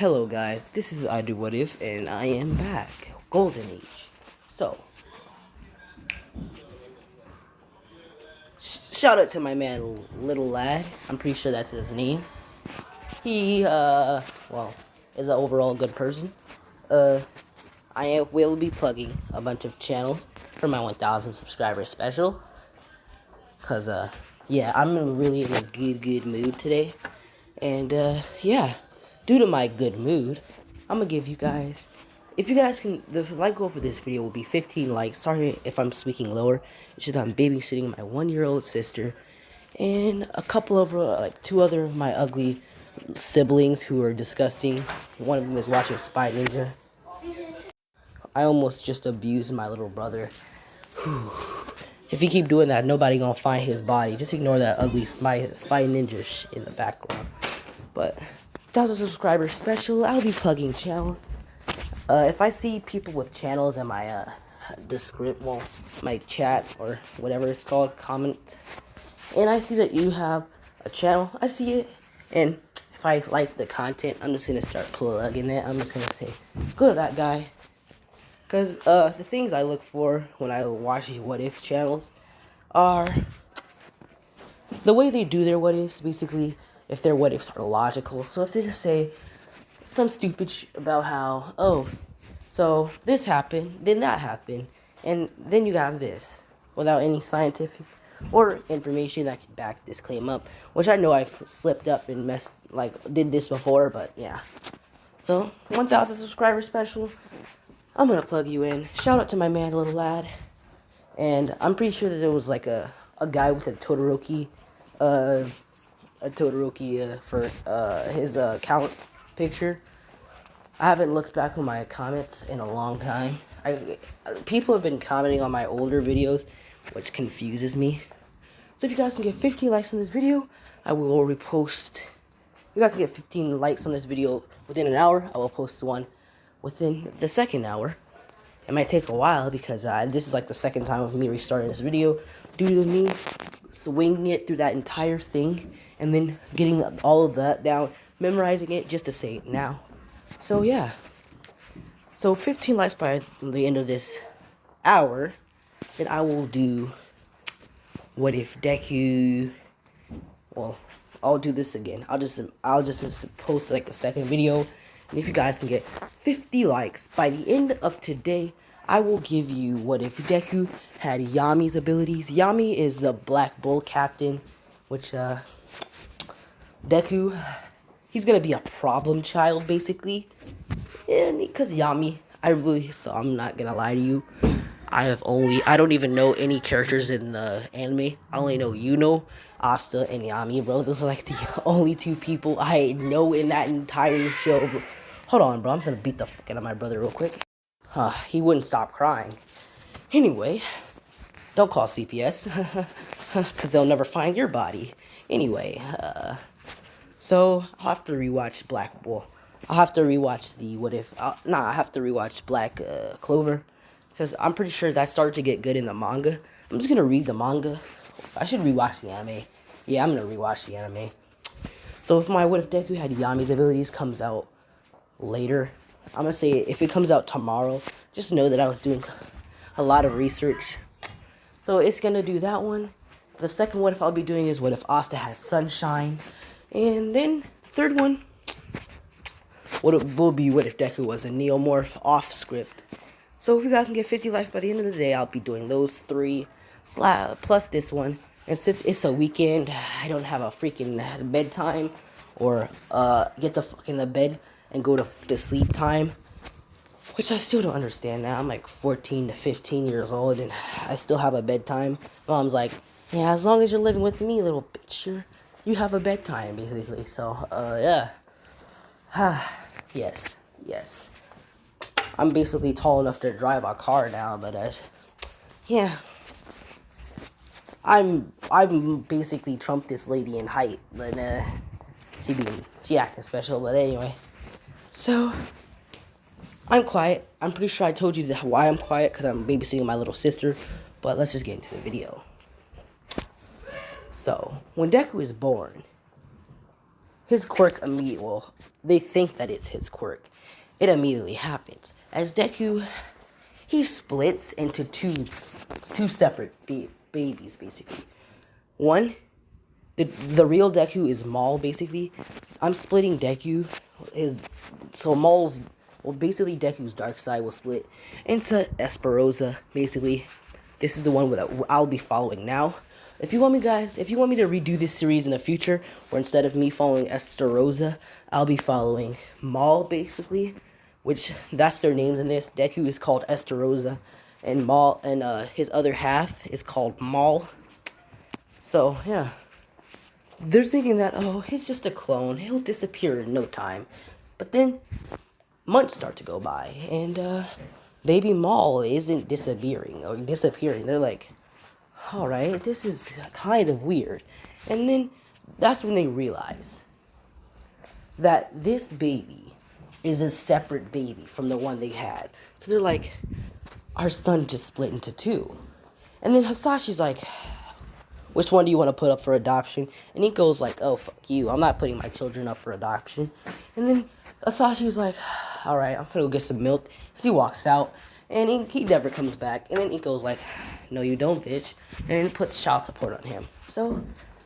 Hello guys, this is I Do What If, and I am back. Golden Age. So, shout out to my man, Little Lad. I'm pretty sure that's his name. He, well, is an overall good person. I will be plugging a bunch of channels for my 1,000 subscriber special. Cause, yeah, I'm really in a good mood today. And, yeah, due to my good mood, I'm gonna give you guys, if you guys can, the like goal for this video will be 15 likes. Sorry if I'm speaking lower. It's just I'm babysitting my 1-year-old sister and a couple of, like, 2 other of my ugly siblings who are disgusting. One of them is watching Spy Ninja. I almost just abused my little brother. Whew. If you keep doing that, nobody gonna find his body. Just ignore that ugly spy ninja in the background. But 1,000 subscribers special. I'll be plugging channels. If I see people with channels in my my chat or whatever it's called, comment, and I see that you have a channel, I see it, and if I like the content, I'm just gonna start plugging it. I'm just gonna say, good at that guy. Because the things I look for when I watch these what if channels are the way they do their what ifs. Basically, if their what ifs are logical. So if they just say some stupid about how, oh, so this happened, then that happened, and then you have this, without any scientific or information that can back this claim up, which I know I've slipped up and did this before, but yeah. So 1,000 subscriber special. I'm gonna plug you in. Shout out to my man, Little Lad. And I'm pretty sure that there was like a guy with a Todoroki for his account picture. I haven't looked back on my comments in a long time. People have been commenting on my older videos, which confuses me. So if you guys can get 50 likes on this video, I will repost. If you guys can get 15 likes on this video within an hour, I will post one within the second hour. It might take a while because this is like the second time of me restarting this video due to me swinging it through that entire thing and then getting all of that down, memorizing it just to say it now. So yeah, so 15 likes by the end of this hour, then I will do what if Deku. Well, I'll do this again. I'll just post like a second video, and if you guys can get 50 likes by the end of today, I will give you what if Deku had Yami's abilities. Yami is the Black Bull captain, which Deku, he's gonna be a problem child basically, and because Yami, I'm not gonna lie to you, I don't even know any characters in the anime. I only know Asta, and Yami, bro. Those are like the only 2 people I know in that entire show, bro. Hold on, bro. I'm gonna beat the fuck out of my brother real quick. He wouldn't stop crying. Anyway, don't call CPS, because they'll never find your body. Anyway, so I'll have to rewatch Black Bull. I'll have to rewatch the what if. I have to rewatch Black Clover, because I'm pretty sure that started to get good in the manga. I'm just gonna read the manga. I should rewatch the anime. Yeah, I'm gonna rewatch the anime. So if my What If Deku Had Yami's abilities comes out later, I'm gonna say if it comes out tomorrow, just know that I was doing a lot of research. So it's gonna do that one. The second what if I'll be doing is what if Asta has sunshine. And then the third one, what it will be what if Deku was a neomorph off script. So if you guys can get 50 likes by the end of the day, I'll be doing those 3 plus this one. And since it's a weekend, I don't have a freaking bedtime or get the fuck in the bed and go to sleep time, which I still don't understand now. I'm like 14 to 15 years old and I still have a bedtime. Mom's like, yeah, as long as you're living with me, little bitch, you have a bedtime, basically. So, yeah. Yes. I'm basically tall enough to drive a car now, but, yeah. I'm basically trumped this lady in height, but, she acting special, but anyway. So, I'm quiet. I'm pretty sure I told you why I'm quiet, because I'm babysitting my little sister, but let's just get into the video. So, when Deku is born, his quirk immediately, well, they think that it's his quirk. It immediately happens. As Deku, he splits into two separate babies, basically. One, the real Deku is Maul, basically. I'm splitting Deku. So Maul's, well, basically Deku's dark side will split into Estarossa, basically. This is the one that I'll be following now. If you want me to redo this series in the future, or instead of me following Estarossa, I'll be following Maul, basically. Which, that's their names in this. Deku is called Estarossa, and Maul, and his other half is called Maul. So, yeah. They're thinking that, oh, he's just a clone. He'll disappear in no time. But then, months start to go by, and baby Maul isn't disappearing. They're like, alright, this is kind of weird. And then, that's when they realize that this baby is a separate baby from the one they had. So they're like, our son just split into two. And then Hasashi's like, which one do you want to put up for adoption? And Nico's like, oh, fuck you. I'm not putting my children up for adoption. And then Asashi's like, alright, I'm gonna go get some milk. Because he walks out, and he never comes back. And then Nico's like, no, you don't, bitch. And then he puts child support on him. So,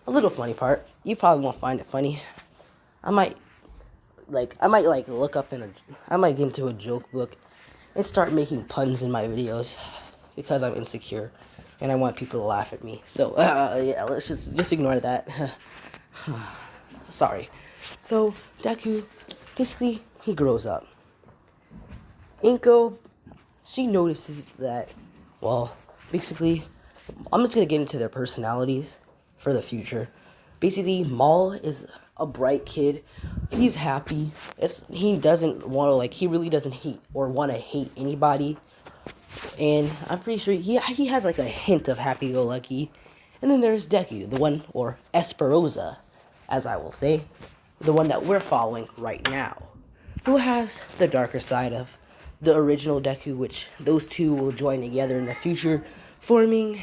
a little funny part. You probably won't find it funny. I might look up I might get into a joke book and start making puns in my videos. Because I'm insecure. And I want people to laugh at me. So, yeah, let's just ignore that. Sorry. So, Deku, basically, he grows up. Inko, she notices that, well, basically, I'm just going to get into their personalities for the future. Basically, Maul is a bright kid. He's happy. He doesn't want to, he really doesn't hate or want to hate anybody. And I'm pretty sure he has like a hint of happy-go-lucky. And then there's Deku, the one, or Estarossa, as I will say, the one that we're following right now, who has the darker side of the original Deku, which those two will join together in the future, forming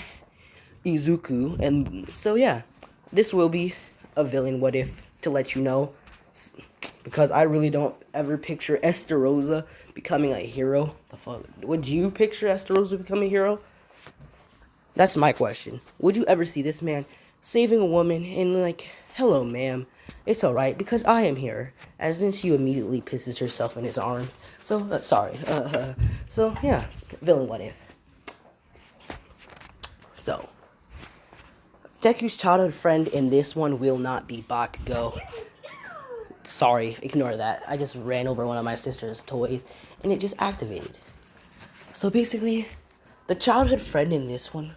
Izuku. And so yeah, this will be a villain what if, to let you know, because I really don't ever picture Estarossa becoming a hero. The fuck? Would you picture Estarossa becoming a hero? That's my question. Would you ever see this man saving a woman and like, hello ma'am, it's alright because I am here. As then she immediately pisses herself in his arms. So, sorry. So, yeah, villain what if. So, Deku's childhood friend in this one will not be Bakugo. Sorry, ignore that. I just ran over one of my sister's toys, and it just activated. So basically, the childhood friend in this one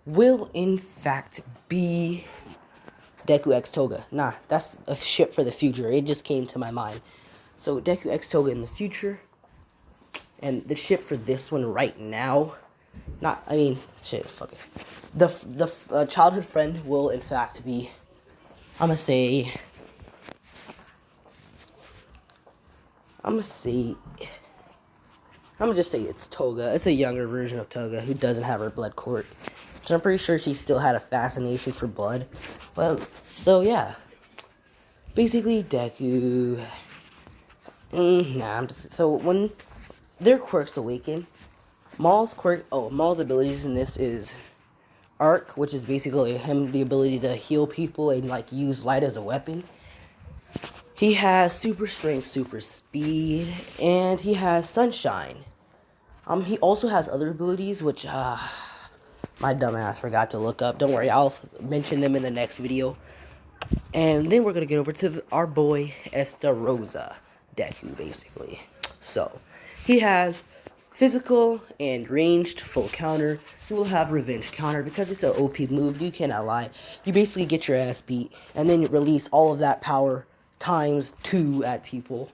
will in fact be Deku X Toga. Nah, that's a ship for the future. It just came to my mind. So Deku X Toga in the future, and the ship for this one right now, fuck it. The childhood friend will in fact be, I'm gonna just say it's Toga. It's a younger version of Toga who doesn't have her blood quirk. So I'm pretty sure she still had a fascination for blood. Well, so yeah. Basically, Deku. So when their quirks awaken, Maul's abilities in this is Arc, which is basically the ability to heal people and like use light as a weapon. He has super strength, super speed, and he has sunshine. He also has other abilities, which, my dumbass forgot to look up. Don't worry, I'll mention them in the next video. And then we're gonna get over to our boy, Estarossa Deku, basically. So, he has physical and ranged full counter. He will have revenge counter because it's an OP move, you cannot lie. You basically get your ass beat, and then you release all of that power times 2 at people.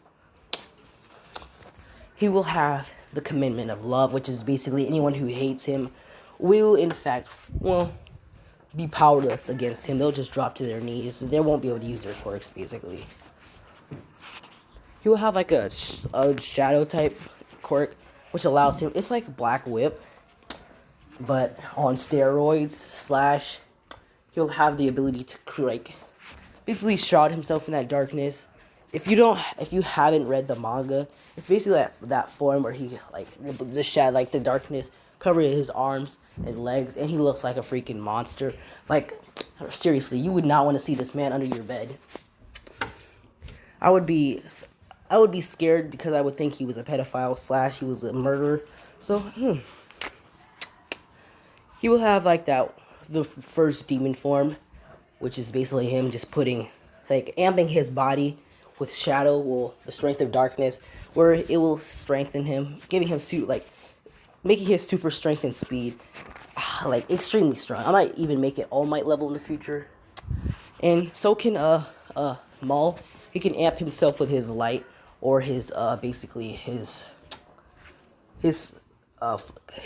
He will have the commitment of love, which is basically anyone who hates him will in fact, be powerless against him. They'll just drop to their knees. They won't be able to use their quirks, basically. He will have like a shadow type quirk, which allows him, it's like Black Whip, but on steroids, / he'll have the ability to basically shroud himself in that darkness. If you haven't read the manga, it's basically that form where he like the shadow, like the darkness covering his arms and legs, and he looks like a freaking monster. Like seriously, you would not want to see this man under your bed. I would be scared because I would think he was a pedophile / he was a murderer. So he will have like the first demon form, which is basically him just putting, like, amping his body with shadow, the strength of darkness, where it will strengthen him, giving him making his super strength and speed, like, extremely strong. I might even make it All Might level in the future. And so can, Maul. He can amp himself with his light, or basically his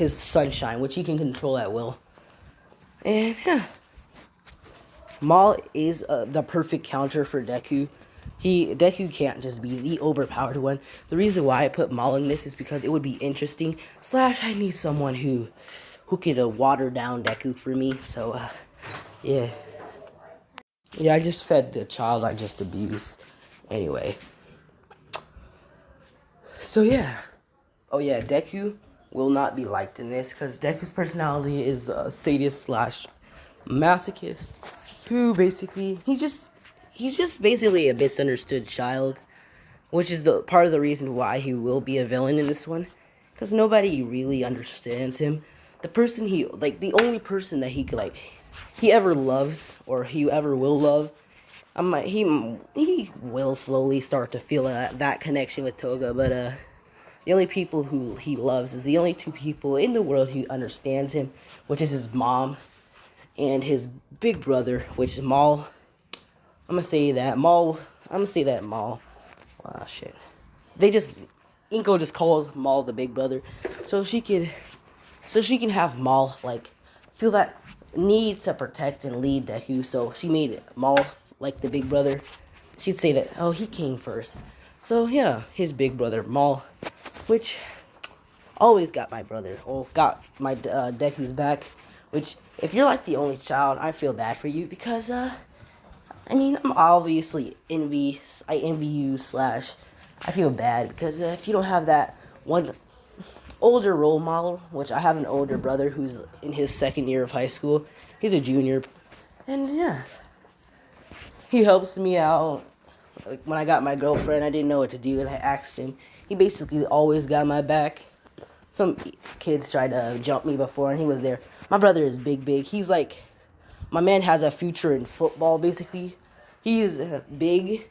sunshine, which he can control at will. And, yeah. Maul is the perfect counter for Deku. Deku can't just be the overpowered one. The reason why I put Maul in this is because it would be interesting. / I need someone who could water down Deku for me. So yeah. Yeah, I just fed the child I just abused. Anyway. So yeah. Oh yeah, Deku will not be liked in this because Deku's personality is sadist / masochist, who basically he's just basically a misunderstood child, which is the part of the reason why he will be a villain in this one, because nobody really understands him. The only person that he ever loves, or he ever will love. He will slowly start to feel that connection with Toga, but the only people who he loves is the only two people in the world who understands him, which is his mom and his big brother, which is Maul. I'm gonna say that Maul. Ah, shit. Inko just calls Maul the big brother, so she can have Maul feel that need to protect and lead Deku. So she made Maul like the big brother. She'd say that, oh, he came first. So yeah, his big brother Maul, which always got my Deku's back. Which, if you're like the only child, I feel bad for you because I'm obviously I envy you / I feel bad because if you don't have that one older role model, which I have an older brother who's in his second year of high school. He's a junior, and yeah, he helps me out. Like when I got my girlfriend, I didn't know what to do, and I asked him. He basically always got my back. Some kids tried to jump me before, and he was there. My brother is big. He's like, my man has a future in football, basically. He is big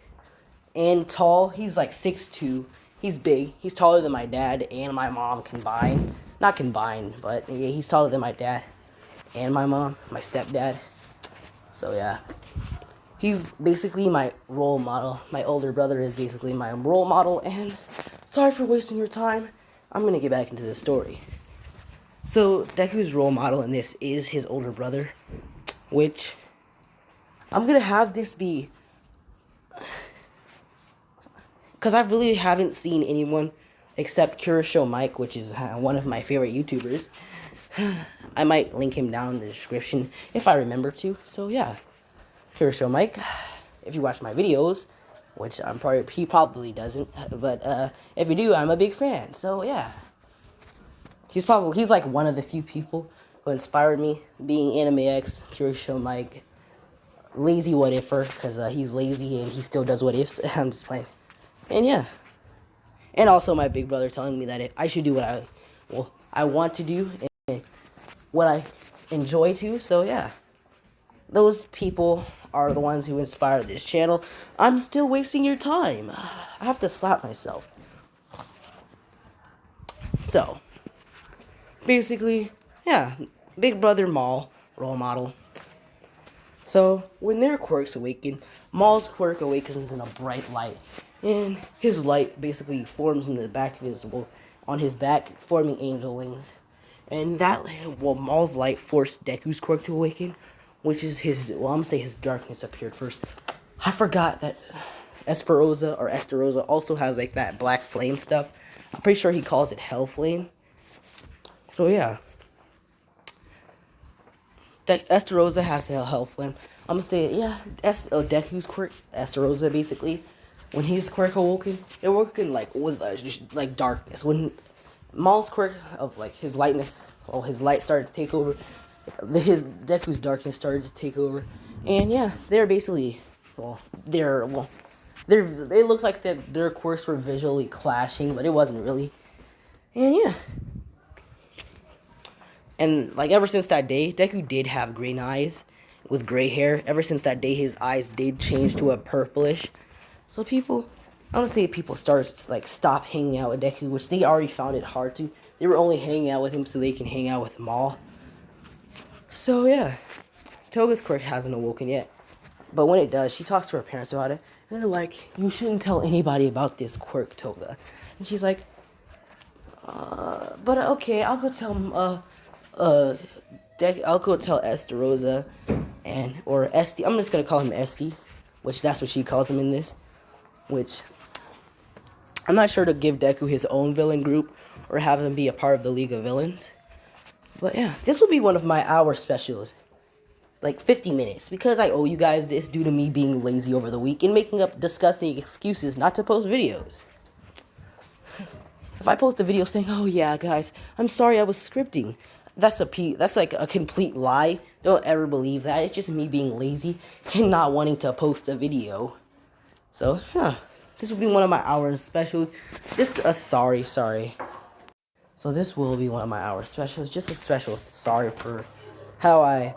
and tall. He's like 6'2". He's big. He's taller than my dad and my mom combined. Not combined, but yeah, he's taller than my dad and my mom, my stepdad. So yeah. He's basically my role model. My older brother is basically my role model, and sorry for wasting your time. I'm gonna get back into the story. So Deku's role model in this is his older brother, which I'm gonna have this be, because I really haven't seen anyone except Kurosho Mike, which is one of my favorite YouTubers. I might link him down in the description if I remember to. So yeah, Kurosho Mike, if you watch my videos, which he probably doesn't, but if you do, I'm a big fan. So yeah, he's like one of the few people who inspired me, being Anime X, Kurosho Mike, lazy what ifer, because he's lazy and he still does what ifs. I'm just playing. And yeah, and also my big brother telling me that I should do what I want to do and what I enjoy to. So yeah, those people are the ones who inspired this channel. I'm still wasting your time. I have to slap myself. So basically, yeah, big brother Maul, role model. So when their quirks awaken, Maul's quirk awakens in a bright light, and his light basically forms in the back of on his back, forming angel wings. And Maul's light forced Deku's quirk to awaken, which is I'm gonna say his darkness appeared first. I forgot that Estarossa also has like that black flame stuff. I'm pretty sure he calls it Hell Flame. So yeah. Estarossa has a health flame. I'm gonna say, yeah, Deku's quirk, Estarossa, basically, when his quirk awoken, they're working like with just, like darkness. When Maul's quirk of like his lightness, well, his light started to take over. His Deku's darkness started to take over, and yeah, they're basically, they look like their quirks were visually clashing, but it wasn't really. And yeah. And like ever since that day, Deku did have green eyes with gray hair. Ever since that day, his eyes did change to a purplish. So people, I want to say people started like stop hanging out with Deku, which they already found it hard to. They were only hanging out with him so they can hang out with Maul. So yeah, Toga's quirk hasn't awoken yet. But when it does, she talks to her parents about it. And they're like, you shouldn't tell anybody about this quirk, Toga. And she's like, but okay, I'll go tell I'll go tell Estarossa or Esty. I'm just gonna call him Esty, which that's what she calls him in this. Which I'm not sure to give Deku his own villain group or have him be a part of the League of Villains. But yeah, this will be one of my hour specials. Like 50 minutes, because I owe you guys this due to me being lazy over the week and making up disgusting excuses not to post videos. If I post a video saying, "Oh yeah, guys, I'm sorry I was scripting," that's like a complete lie. Don't ever believe that. It's just me being lazy and not wanting to post a video. So, this will be one of my hour specials. Just a sorry. So this will be one of my hour specials. Just a special sorry for how I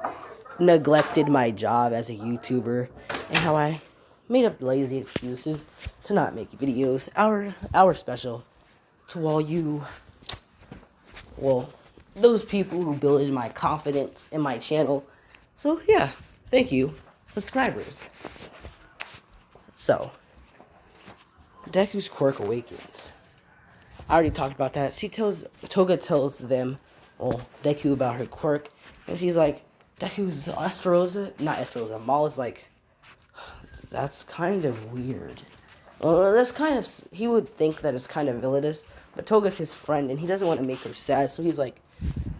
neglected my job as a YouTuber and how I made up lazy excuses to not make videos. Our special to all you, well, those people who built my confidence in my channel. So yeah, thank you, subscribers. So, Deku's quirk awakens. I already talked about that. Toga tells them, well, Deku about her quirk, and she's like, Deku's not Estarossa. Maul is like, that's kind of weird. Well, that's kind of, he would think that it's kind of villainous, but Toga's his friend, and he doesn't want to make her sad, so he's like,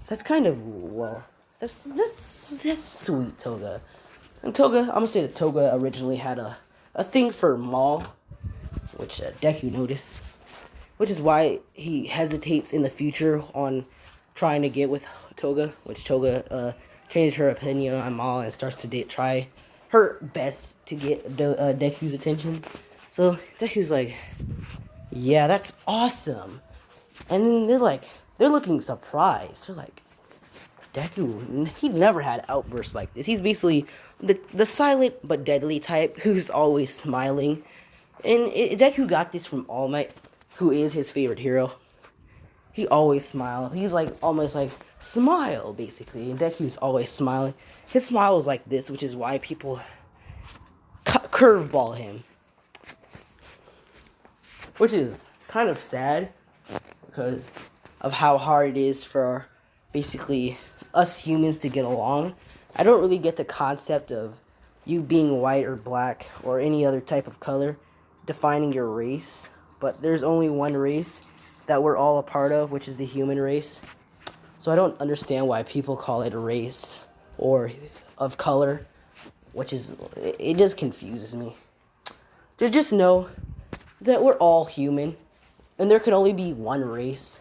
that's kind of, well, that's sweet, Toga. And Toga, I'm gonna say that Toga originally had a thing for Maul, which Deku noticed, which is why he hesitates in the future on trying to get with Toga, which Toga changed her opinion on Maul and starts to try her best to get Deku's attention. So Deku's like, yeah, that's awesome. And then they're looking surprised. They're like, Deku, he never had outbursts like this. He's basically the silent but deadly type who's always smiling. And Deku got this from All Might, who is his favorite hero. He always smiles. He's like almost like smile basically, and Deku's always smiling. His smile is like this, which is why people curveball him, which is kind of sad because of how hard it is for basically us humans to get along. I don't really get the concept of you being white or black or any other type of color defining your race, but there's only one race that we're all a part of, which is the human race. So I don't understand why people call it a race or of color, it just confuses me. Just know that we're all human, and there can only be one race,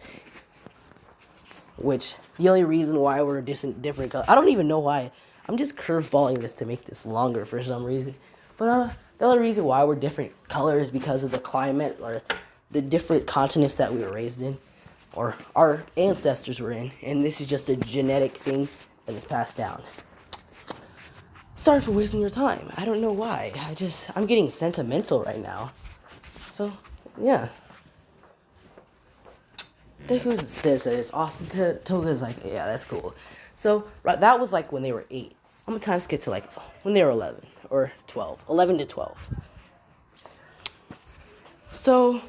which the only reason why we're different color, I don't even know why. I'm just curveballing this to make this longer for some reason. But the other reason why we're different colors is because of the climate or the different continents that we were raised in, or our ancestors were in, and this is just a genetic thing that is passed down. Sorry for wasting your time. I don't know why. I'm getting sentimental right now. So, yeah. Deku says that it's awesome. Toga's like, yeah, that's cool. So, right, that was like when they were 8. I'm gonna time skip to like when they were 11 or 12. 11 to 12. So,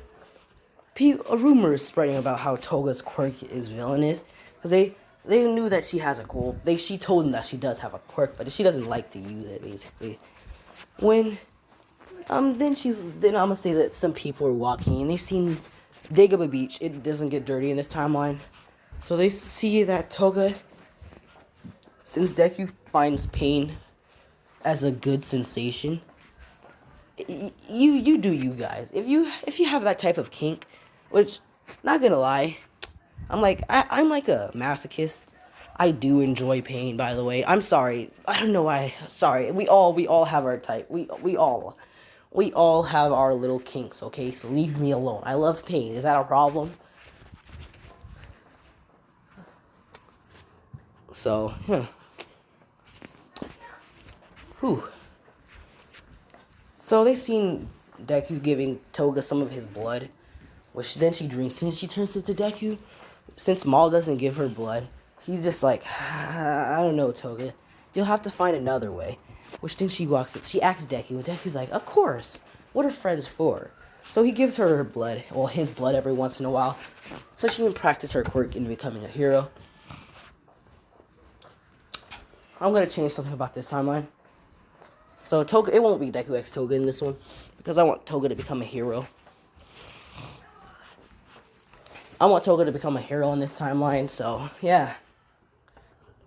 a rumor is spreading about how Toga's quirk is villainous, because they knew that she has a goal. She told them that she does have a quirk, but she doesn't like to use it, basically. Then I'm gonna say that some people are walking and they seen Dagobah Beach. It doesn't get dirty in this timeline, so they see that Toga, since Deku finds pain as a good sensation, you do you guys. If you have that type of kink, which, not gonna lie, I'm like a masochist. I do enjoy pain, by the way. I'm sorry. I don't know why. Sorry. We all have our type. We all have our little kinks, okay? So leave me alone. I love pain. Is that a problem? So, Whew. So they seen Deku giving Toga some of his blood, which then she drinks and she turns into Deku. Since Maul doesn't give her blood, he's just like, I don't know, Toga. You'll have to find another way. Which then she walks up, she asks Deku, and Deku's like, of course. What are friends for? So he gives her blood, well, his blood every once in a while, so she can practice her quirk in becoming a hero. I'm gonna change something about this timeline. So Toga, it won't be Deku X Toga in this one, because I want Toga to become a hero. I want Toga to become a hero in this timeline, so yeah.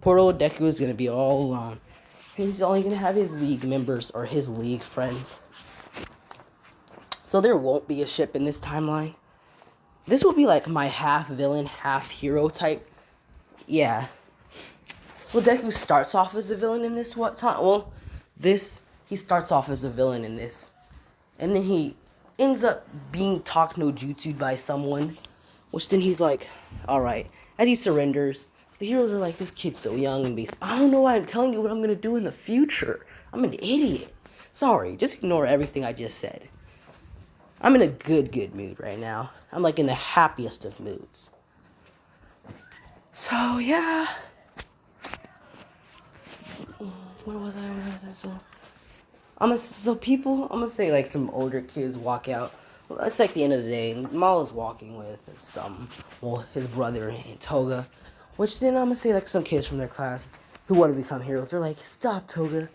Poor old Deku is gonna be all alone. He's only gonna have his league members or his league friends. So there won't be a ship in this timeline. This will be like my half villain, half hero type. Yeah. So Deku starts off as a villain in this time. Well, he starts off as a villain in this, and then he ends up being talked no jutsu by someone, which then he's like, all right. As he surrenders, the heroes are like, this kid's so young and basic. I don't know why I'm telling you what I'm gonna do in the future. I'm an idiot. Sorry, just ignore everything I just said. I'm in a good mood right now. I'm like in the happiest of moods. So yeah. Where was I? I'm gonna say like some older kids walk out. Well, it's like the end of the day, and Maul is walking with his brother and Toga, which then I'm gonna say like some kids from their class who want to become heroes. They're like, stop, Toga.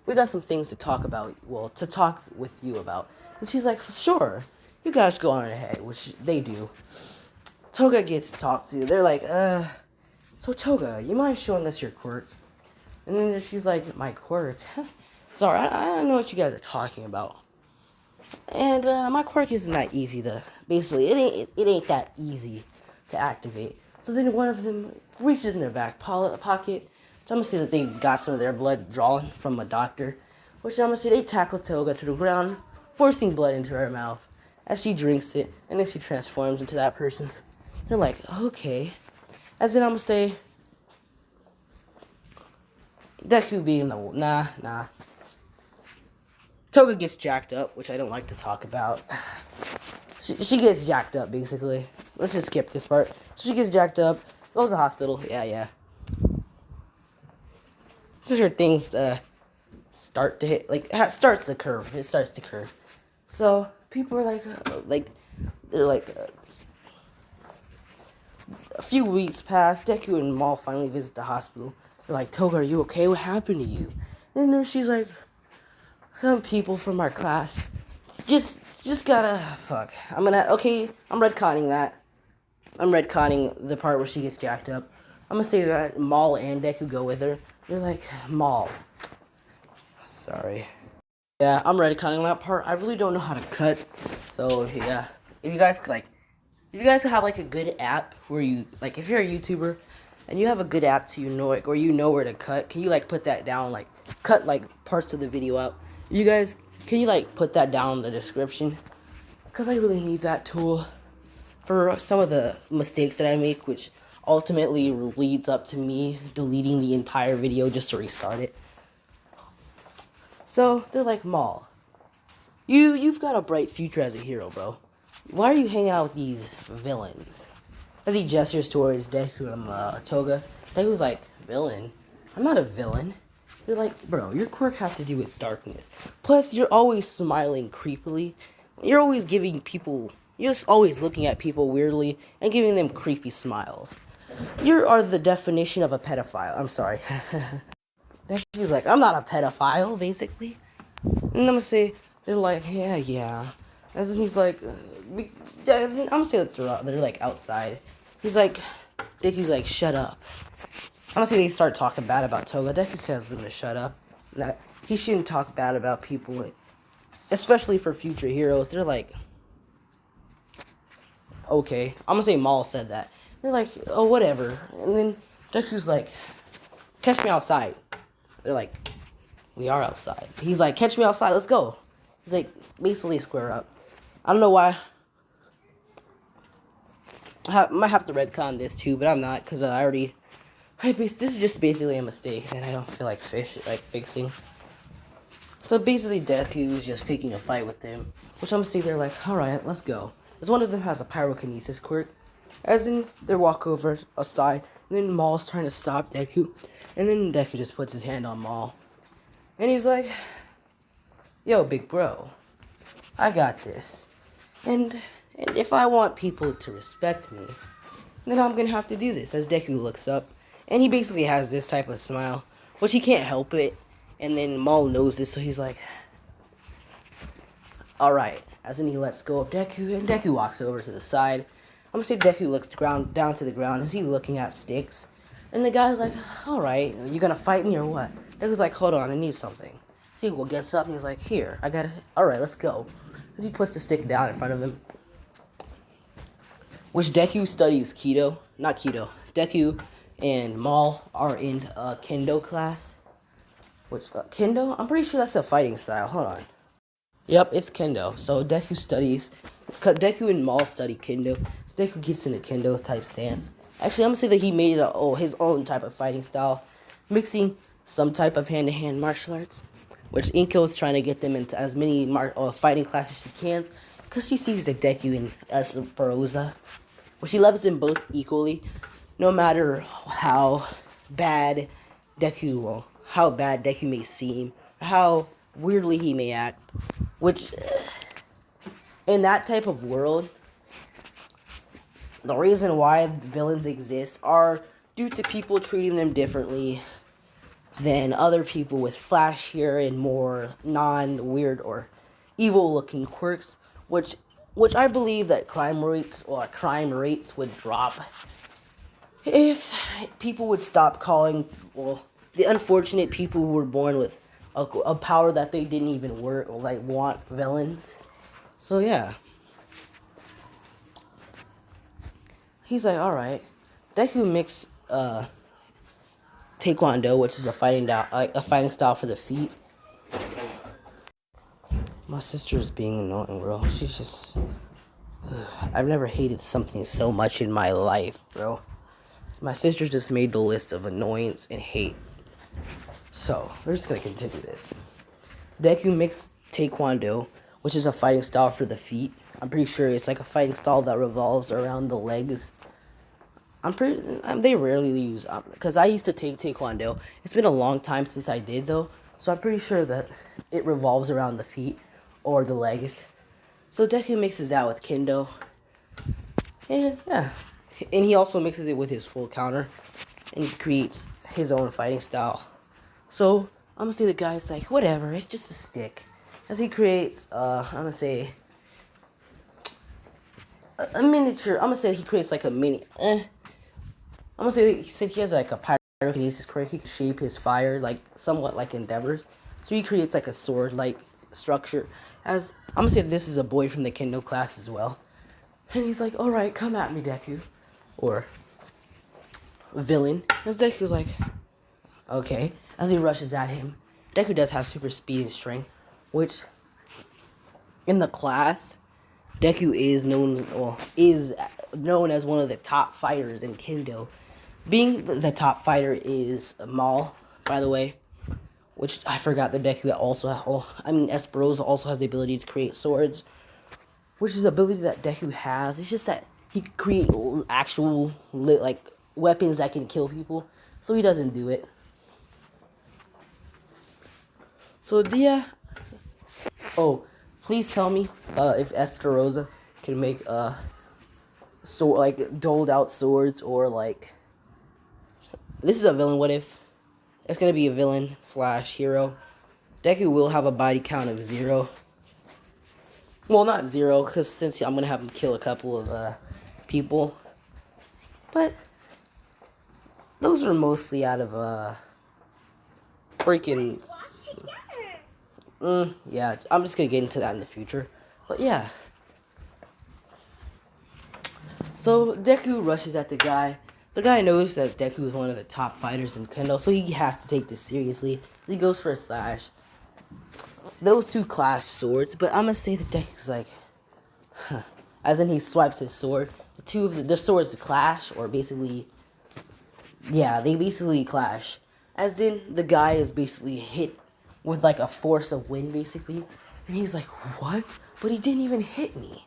We got some things to talk about. Well, to talk with you about. And she's like, sure, you guys go on ahead, which they do. Toga gets talked to. They're like, so Toga, you mind showing us your quirk? And then she's like, my quirk? Sorry, I don't know what you guys are talking about. And my quirk isn't that easy to, basically, it ain't that easy to activate. So then one of them reaches in their back pocket. So I'm gonna say that they got some of their blood drawn from a doctor. Which I'm gonna say they tackle Toga to the ground, forcing blood into her mouth as she drinks it, and then she transforms into that person. They're like, okay. As then I'm gonna say, Deku being the, nah. Toga gets jacked up, which I don't like to talk about. She gets jacked up, basically. Let's just skip this part. So she gets jacked up, goes to the hospital. Yeah. Just her things start to hit, like, it starts to curve. It starts to curve. So people are they're like, a few weeks pass. Deku and Maul finally visit the hospital. They're like, Toga, are you okay? What happened to you? And then she's like, some people from our class just gotta, fuck. I'm retconning that. I'm retconning the part where she gets jacked up. I'm gonna say that Maul and Deku go with her. They're like, Maul. Sorry. Yeah, I'm retconning that part. I really don't know how to cut. So, yeah. If you guys have like a good app where you, like, if you're a YouTuber and you have a good app to or you know where to cut, can you like put that down, like cut like parts of the video out? You guys, can you like put that down in the description? Because I really need that tool for some of the mistakes that I make, which ultimately leads up to me deleting the entire video just to restart it. So they're like, Maul, you've got a bright future as a hero, bro. Why are you hanging out with these villains? As he gestures towards Deku and Toga, Deku's like, villain? I'm not a villain. You're like, bro, your quirk has to do with darkness. Plus, you're always smiling creepily. You're just always looking at people weirdly and giving them creepy smiles. You are the definition of a pedophile. I'm sorry. Deku's like, I'm not a pedophile, basically. And I'm gonna say, they're like, yeah. And then he's like, I'm gonna say that they're like outside. He's like, Deku's like, shut up. Honestly, they start talking bad about Toga. Deku says them to shut up. That he shouldn't talk bad about people, especially for future heroes. They're like, okay, I'm gonna say Maul said that. They're like, oh, whatever. And then Deku's like, catch me outside. They're like, we are outside. He's like, catch me outside, let's go. He's like, basically square up. I don't know why. I might have to retcon this too, but I'm not, because this is just basically a mistake that I don't feel like fixing. So basically Deku is just picking a fight with them, which I'm gonna say they're like, alright, let's go. Because one of them has a pyrokinesis quirk. As in, they walk over aside, and then Maul's trying to stop Deku, and then Deku just puts his hand on Maul. And he's like, yo, big bro, I got this. And if I want people to respect me, then I'm gonna have to do this. As Deku looks up, and he basically has this type of smile, which he can't help it. And then Maul knows this, so he's like, alright. As in, he lets go of Deku, and Deku walks over to the side. I'm gonna say Deku looks down to the ground. Is he looking at sticks? And the guy's like, alright, you gonna fight me or what? Deku's like, hold on, I need something. Sequel gets up and he's like, here, I got it. Alright, let's go. As he puts the stick down in front of him. Which Deku studies Keto. Not Keto. Deku and Maul are in Kendo class. Which, Kendo? I'm pretty sure that's a fighting style. Hold on. Yep, it's Kendo. So Deku and Maul study Kendo. So Deku gets into Kendo's type stance. Actually, I'm gonna say that he made his own type of fighting style, mixing some type of hand-to-hand martial arts, which Inko is trying to get them into as many fighting classes as she can, because she sees the Deku and estarossa, which she loves them both equally, no matter how bad Deku may seem, how weirdly he may act, which in that type of world, the reason why villains exist are due to people treating them differently than other people with flashier and more non-weird or evil-looking quirks, which I believe that crime rates would drop if people would stop calling the unfortunate people who were born with a power that they didn't even want villains. So yeah. He's like, alright. Deku mixed Taekwondo, which is a fighting style for the feet. My sister is being annoying, bro. She's just... I've never hated something so much in my life, bro. My sister just made the list of annoyance and hate. So, we're just gonna continue this. Deku mixed Taekwondo, which is a fighting style for the feet. I'm pretty sure it's like a fighting style that revolves around the legs. They rarely use, because I used to take Taekwondo. It's been a long time since I did, though, so I'm pretty sure that it revolves around the feet or the legs. So Deku mixes that with Kendo, and yeah, and he also mixes it with his full counter, and he creates his own fighting style. So I'm gonna say the guy's like, whatever, it's just a stick, as he creates, I'm gonna say a miniature. I'm gonna say he creates like a mini. I'm gonna say since he has like a pyrokinesis quirk, he can shape his fire like somewhat like Endeavor's. So he creates like a sword-like structure. As I'm gonna say this is a boy from the Kendo class as well. And he's like, alright, come at me, Deku. Or villain. As Deku's like, okay. As he rushes at him. Deku does have super speed and strength, which in the class, Deku is known as one of the top fighters in Kendo. Being the top fighter is Maul, by the way, which I forgot that Deku Estarossa also has the ability to create swords, which is an ability that Deku has. It's just that he can create actual weapons that can kill people, so he doesn't do it. So yeah. Oh, please tell me if Estarossa can make doled out swords, or like, this is a villain. What if it's gonna be a villain / hero? Deku will have a body count of 0. Well, not 0, because since I'm gonna have him kill a couple of people. But those are mostly out of freaking. Yeah, I'm just gonna get into that in the future. But yeah. So Deku rushes at the guy. The guy knows that Deku is one of the top fighters in Kendo, so he has to take this seriously. He goes for a slash. Those two clash swords, but I'm gonna say that Deku's like, as in he swipes his sword. The two of the swords clash, or basically, yeah, they basically clash. As in the guy is basically hit with like a force of wind, basically, and he's like, "What?" But he didn't even hit me.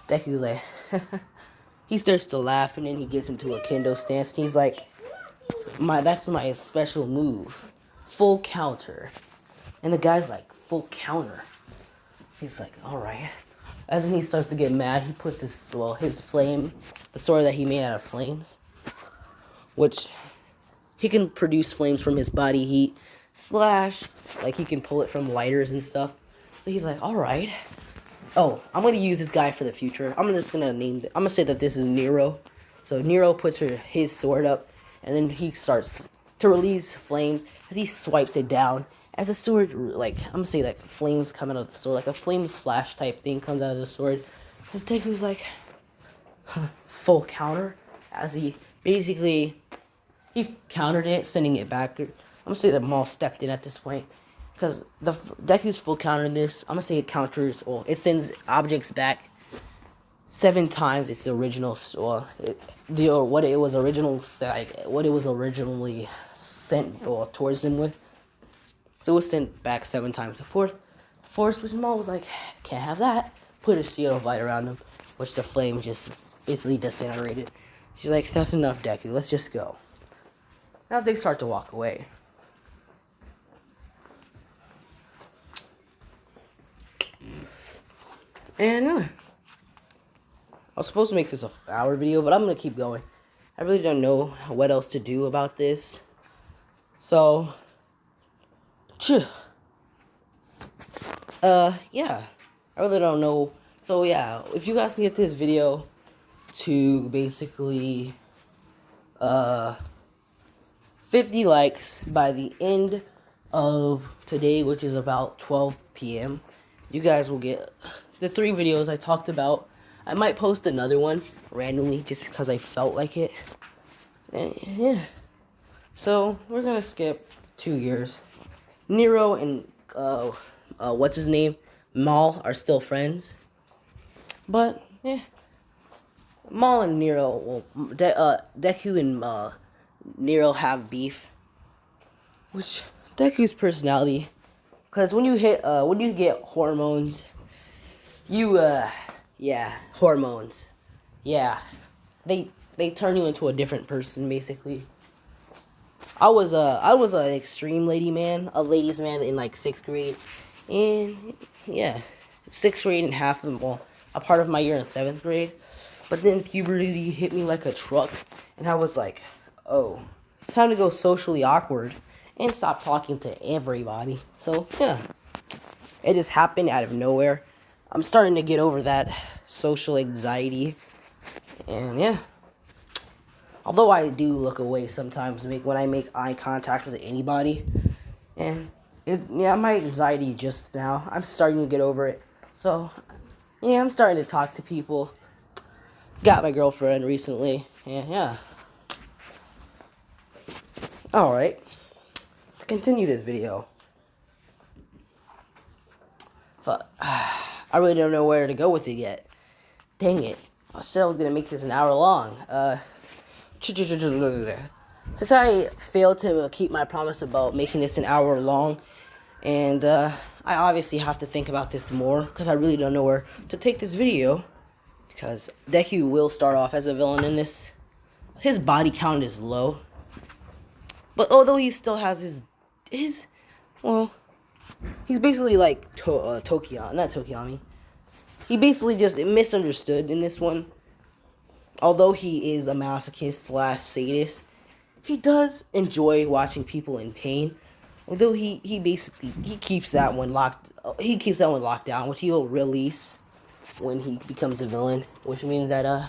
Deku's like, he starts to laugh, and then he gets into a kendo stance. And he's like, that's my special move, full counter." And the guy's like, "Full counter." He's like, "All right." As in he starts to get mad, he puts his flame, the sword that he made out of flames, which he can produce flames from his body heat, slash, like he can pull it from lighters and stuff. So he's like, "All right." Oh, I'm gonna use this guy for the future. I'm gonna say that this is Nero. So Nero puts his sword up, and then he starts to release flames as he swipes it down. As the sword, like, I'm gonna say, like, flames come out of the sword, like a flame slash type thing comes out of the sword. His Deku's like, full counter, as he basically, he countered it, sending it back. I'm gonna say that Maul stepped in at this point, because the Deku's full counter in this, I'm gonna say it counters, well, it sends objects back 7 times its original, what it was originally sent towards him with. So it was sent back 7 times. The fourth force, which Maul was like, "Can't have that." Put a shield of light around him, which the flame just basically disintegrated. She's like, "That's enough, Deku. Let's just go." As they start to walk away. And I was supposed to make this an hour video, but I'm going to keep going. I really don't know what else to do about this. So, yeah, I really don't know. So yeah, if you guys can get this video to basically 50 likes by the end of today, which is about 12 p.m., you guys will get the 3 videos I talked about. I might post another one randomly just because I felt like it. And yeah, so we're gonna skip 2 years. Nero and what's his name, Maul, are still friends, but yeah, Maul and Nero, well, Deku and Nero have beef, which Deku's personality, because when you get hormones, yeah, hormones, yeah, they turn you into a different person, basically. I was an extreme ladies man in like 6th grade, and yeah, 6th grade and half of a part of my year in 7th grade. But then puberty hit me like a truck, and I was like, "Oh, time to go socially awkward and stop talking to everybody." So yeah, it just happened out of nowhere. I'm starting to get over that social anxiety, and yeah. Although I do look away sometimes when I make eye contact with anybody. And, my anxiety just now, I'm starting to get over it. So, yeah, I'm starting to talk to people. Got my girlfriend recently. And, yeah. Alright. To continue this video. I really don't know where to go with it yet. Dang it. I said I was going to make this an hour long. Since I failed to keep my promise about making this an hour long, and I obviously have to think about this more, because I really don't know where to take this video, because Deku will start off as a villain in this. His body count is low, but although he still has he's basically like not Tokiyami. He basically just misunderstood in this one. Although he is a masochist / sadist, he does enjoy watching people in pain. Although he keeps that one locked. He keeps that one locked down, which he'll release when he becomes a villain. Which means that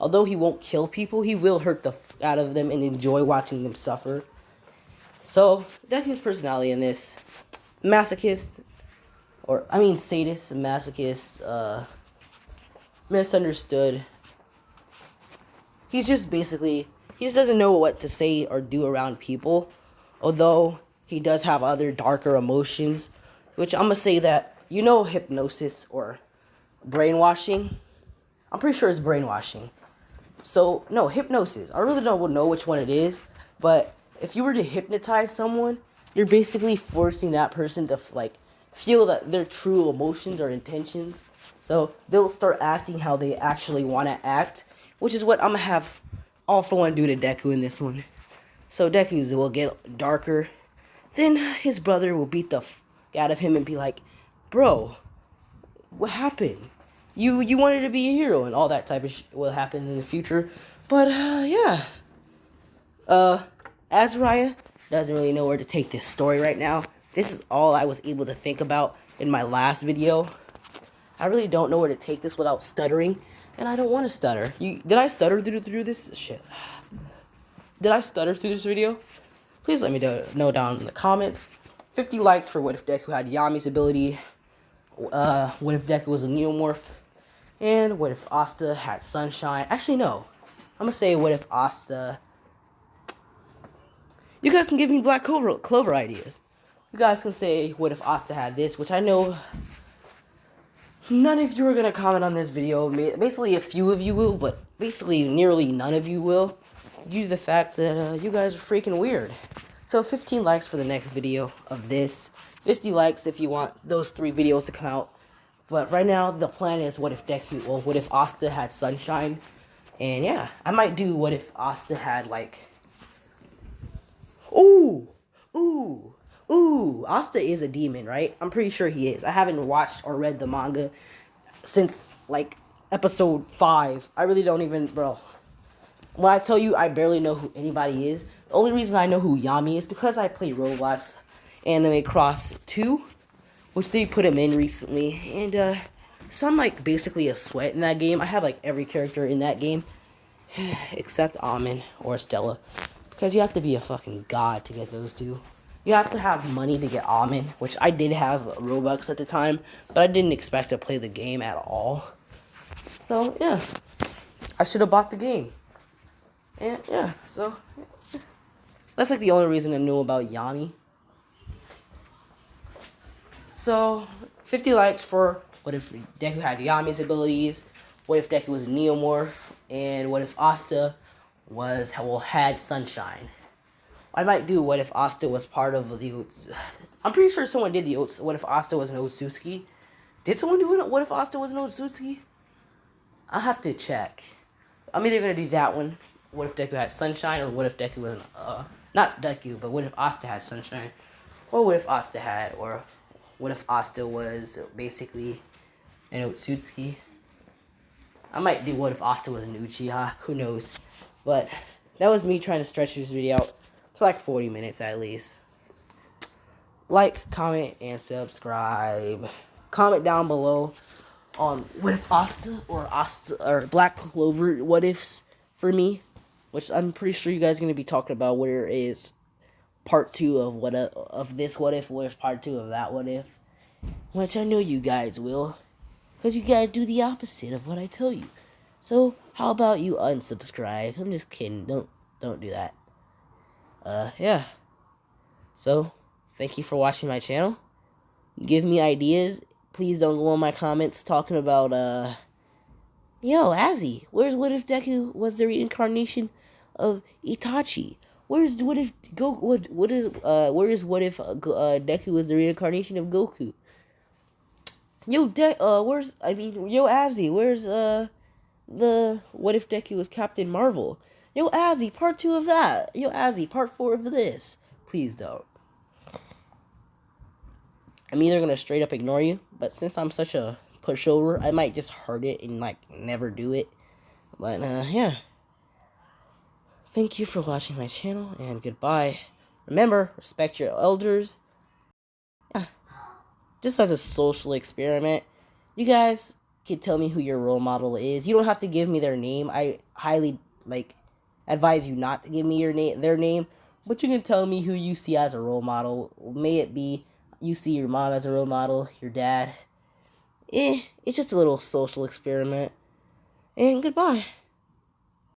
although he won't kill people, he will hurt the out of them and enjoy watching them suffer. So Deku's personality in this, masochist, or I mean sadist, masochist, misunderstood. He's just basically, he just doesn't know what to say or do around people, although he does have other darker emotions, which I'm gonna say that, hypnosis or brainwashing. I'm pretty sure it's brainwashing. So no, hypnosis, I really don't know which one it is, but if you were to hypnotize someone, you're basically forcing that person to feel that their true emotions or intentions. So they'll start acting how they actually want to act, which is what I'm gonna have all for one do to Deku in this one. So Deku will get darker. Then his brother will beat the out of him and be like, "Bro, what happened? You wanted to be a hero," and all that type of will happen in the future. But yeah. Azariah doesn't really know where to take this story right now. This is all I was able to think about in my last video. I really don't know where to take this without stuttering, and I don't want to stutter. Did I stutter through this? Shit. Did I stutter through this video? Please let me know down in the comments. 50 likes for what if Deku had Yami's ability. What if Deku was a neomorph? And what if Asta had Sunshine? Actually, no. I'm gonna say what if Asta... You guys can give me Black Clover ideas. You guys can say, what if Asta had this? Which I know none of you are going to comment on this video. Basically, a few of you will, but basically nearly none of you will. Due to the fact that you guys are freaking weird. So 15 likes for the next video of this. 50 likes if you want those 3 videos to come out. But right now, the plan is what if what if Asta had Sunshine? And yeah, I might do what if Asta had Ooh, Asta is a demon, right? I'm pretty sure he is. I haven't watched or read the manga since, episode 5. I really don't even, bro. When I tell you I barely know who anybody is, the only reason I know who Yami is because I play Roblox Anime Cross 2, which they put him in recently, and, so I'm, basically a sweat in that game. I have, every character in that game, except Amin or Stella. Because you have to be a fucking god to get those 2. You have to have money to get Amin, which I did have Robux at the time, but I didn't expect to play the game at all. So, yeah. I should have bought the game. And, yeah, so... That's, the only reason I knew about Yami. So, 50 likes for what if Deku had Yami's abilities, what if Deku was a neomorph, and what if Asta had Sunshine. I might do what if Asta was part of the... I'm pretty sure someone did the what if Asta was an Otsutsuki. Did someone do it? What if Asta was an Otsutsuki? I'll have to check. I'm either going to do that one, what if Deku had Sunshine, or what if Deku was not Deku, but what if Asta had Sunshine, or what if Asta had, or what if Asta was basically an Otsutsuki. I might do what if Asta was an Uchiha, who knows. But that was me trying to stretch this video out to 40 minutes at least. Like, comment, and subscribe. Comment down below on what if Asta or Black Clover what ifs for me, which I'm pretty sure you guys are gonna be talking about. Where is part 2 of this what if? Where's part 2 of that what if? Which I know you guys will, because you guys do the opposite of what I tell you. So how about you unsubscribe? I'm just kidding. Don't do that. Yeah. So, thank you for watching my channel. Give me ideas. Please don't go on my comments talking about, yo, Azzy, what if Deku was the reincarnation of Itachi? Where's what if Deku was the reincarnation of Goku? Yo, Azzy, where's, the what if Deku was Captain Marvel? Yo, Azzy, part 2 of that. Yo, Azzy, part 4 of this. Please don't. I'm either gonna straight up ignore you, but since I'm such a pushover, I might just heart it and never do it. But yeah. Thank you for watching my channel, and goodbye. Remember, respect your elders. Yeah. Just as a social experiment, you guys can tell me who your role model is. You don't have to give me their name. I highly advise you not to give me their name, but you can tell me who you see as a role model. May it be you see your mom as a role model, your dad. It's just a little social experiment. And goodbye.